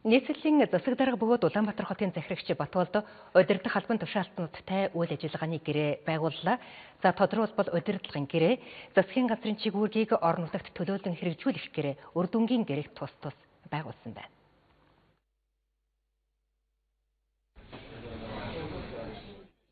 Нийслэлийн засаг дарга бөгөөд Улаанбаатар хотын захирагч Батболд удирдах албан тушаалтнуудтай үйл ажиллагааны гэрээ байгууллаа. За тодорхойлбол удирдлагын гэрээ, засгийн газрын чигүүргийг орон нутагт төлөөлөн хэрэгжүүлэх гэрээ, үр дүнгийн гэрээг тус байгуулсан байна.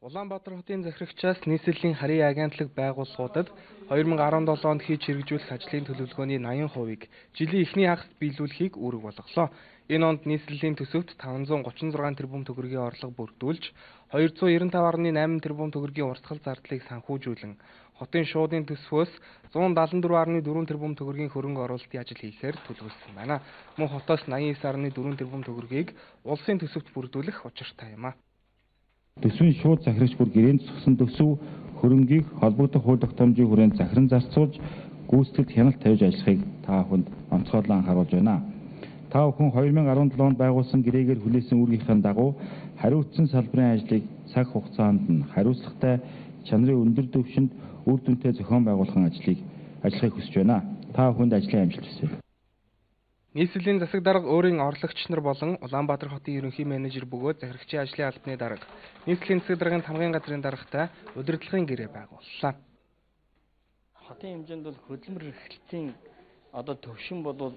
Улаанбаатар хотын захирагчаас нийслэлийн харийн агентлаг байгууллагуудад 2017 онд хийж хэрэгжүүлэх ажлын төлөвлөгөөний 80%-ийг жилийн эхний хагас биелүүлэхийг үүрэг болголоо. Энэ онд нийслэлийн төсөвт 536 тэрбум төгрөгийн орлого бүрдүүлж 295.8 тэрбум төгрөгийн урсгал зардлыг санхүүжүүлэн хотын шуудын төсвөөс 174.4 тэрбум төгрөгийн хөрөнгө оруулалтын ажил хийхээр төлөвлөсөн байна. Мөн хотоос 89.4 тэрбум төгрөгийг улсын төсөвт бүрдүүлэх учиртай юм а. Төсвийн шууд захирагч бүр гэрээнд зогсон төсөв хөрөнгийг холбогдох хууль тогтоомжийн хүрээнд захиран зарцуулж гүйцэтгэд хяналт тавьж ажиллахыг та бүхэнд онцгойлон анхааруулж байна. Та бүхэн 2017 онд байгуулсан гэрээгээр хүлээсэн үүргийнхээ дагуу хариуцсан салбарын ажлыг цаг хугацаанд нь хариуцлагатай чанарын өндөр түвшинд үр дүнтэй зохион байгуулахын ажиллахыг хүсэж байна. Та бүхэнд ажлын амжилт хүсье. Нийслэлийн засаг дарга өөрийн орлогч нар болон Улаанбаатар хотын ерөнхий менежер бөгөөд захирагчийн ажлын албаны дарга, нийслэлийн засаг даргын тамгын газрын даргатай удирдлагын гэрээ байгууллаа. Хотын хэмжээнд бол хөдөлмөр эрхлэлтийн төвшин бол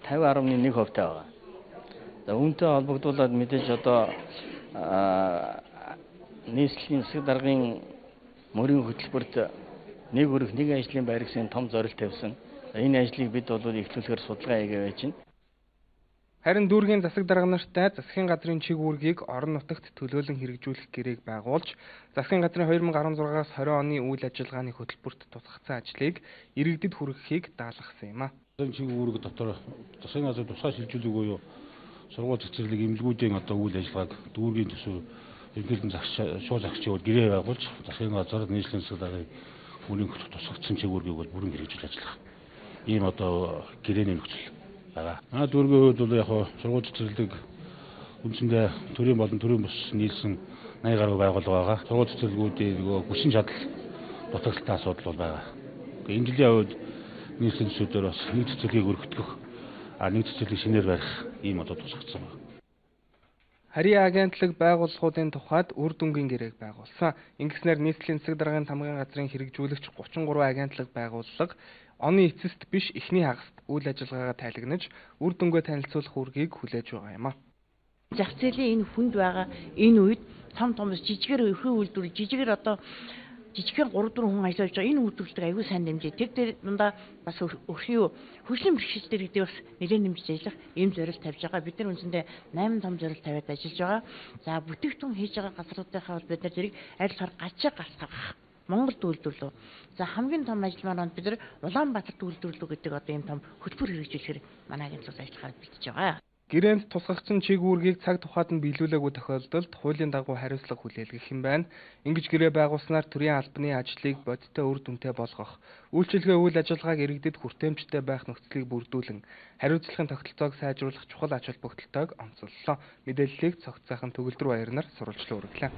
50.1% байгаа. За үүнтэй холбогдуулаад мэдээж нийслэлийн засаг даргын мөрийн хөтөлбөрт нэг өрх нэг ажлын байр гэсэн том зорилт тавьсан. Энэ ажлыг бид эхлүүлэхээр судалгаа хийгээ байж байна. Харин дүүргийн засаг дарга нартай засгийн газрын чиг үүргийг орон нутагт төлөөлөн хэрэгжүүлэх гэрээг байгуулж, засгийн газрын 2016-аас 20 оны үйл ажиллагааны хөтөлбөрт тусгацсан ажлыг иргэдэд хүргэхийг даалгасан юм а. Чиг үүрэг дотор засгийн газрын тусгай шилжүүлэг буюу сургууль цэцэрлэг эмнэлгүүдийн үйл ажиллагааг дүүргийн төсөв ерөнхийдөө шууд захирагчийн гэрээ байгуулж, засгийн газар нийслэлийн засаг даргын мөрийн тусгацсан чиг үүргийг бол бүрэн хэрэгжүүлж ажиллах. Ийм гэрээний нөхцөл байгаа. Дүүргийн хувьд бол сургууль цэцэрлэг үндсэндээ төрийн болон төрийн бус нийлсэн 80 гаруй байгууллага байгаа. Сургууль цэцэрлэгүүдийн хүчин чадал дутагдaltaй асуудал бол байгаа. Энэ жилийн үед нийслэлийн төсвөөр бас нэг цэцэрлэгийг өргөтгөх, нэг цэцэрлэг шинээр барих ийм тусгацсан байна. Харийн агентлаг байгууллагуудын тухайд үр дүнгийн гэрээг байгуулсан. Ингэснээр нийслэлийн засаг даргын тамгын газрын хэрэгжүүлэгч 33 агентлаг байгууллага оны эцэст биш эхний хагаст үйл ажиллагаагаа тайлагнаж үр дүнгээ танилцуулах үүргийг хүлээж байгаа юм а. Зах зээлийн энэ хүнд байгаа энэ үед том жижигээр өхөө үйлдвэр жижигээр жижигхэн 3-4 хүн ажиллаж байгаа энэ үйлдвэрлэлийг аягүй сайн дэмжиж тэр дээр дундаа бас өрхийн хөгжлийн бэрхшээлтэй гэдэг бас нэлээд дэмжиж ажиллах ийм зорилт тавьж байгаа. Бид нар үндсэндээ 8 том зорилт тавиад ажиллаж байгаа. За бүтээгдэхүүн хийж байгаа газруудынхаа бид нар зэрэг аль гарчаа гаргах Монголд үйлдвэрлэв. За хамгийн том ажил маань бид нар Улаанбаатарт үйлдвэрлэв гэдэг ийм том хөтөлбөр хэрэгжүүлэхээр манай агентлаг ажиллагаа бэлтэж байгаа. Гэрээнд тусгагчсан чиг үүргийг цаг тухайд нь биелүүлээгүй тохиолдолд хуулийн дагуу хариуцлага хүлээлгэх юм байна. Ингэж гэрээ байгуулснаар төрийн албаны ажлыг бодиттой үр дүнтэй болгох, үйлчилгээ үйл ажиллагааг иргэдэд хүртээмжтэй байх нөхцөлийг бүрдүүлэн, хариуцлагын тогтолцоог сайжруулах чухал ач холбогдолтойг онцоллоо. Мэдээллийг цогц сайхан Төгөлдөр Баяр нар сурвалжлан өргөлөө.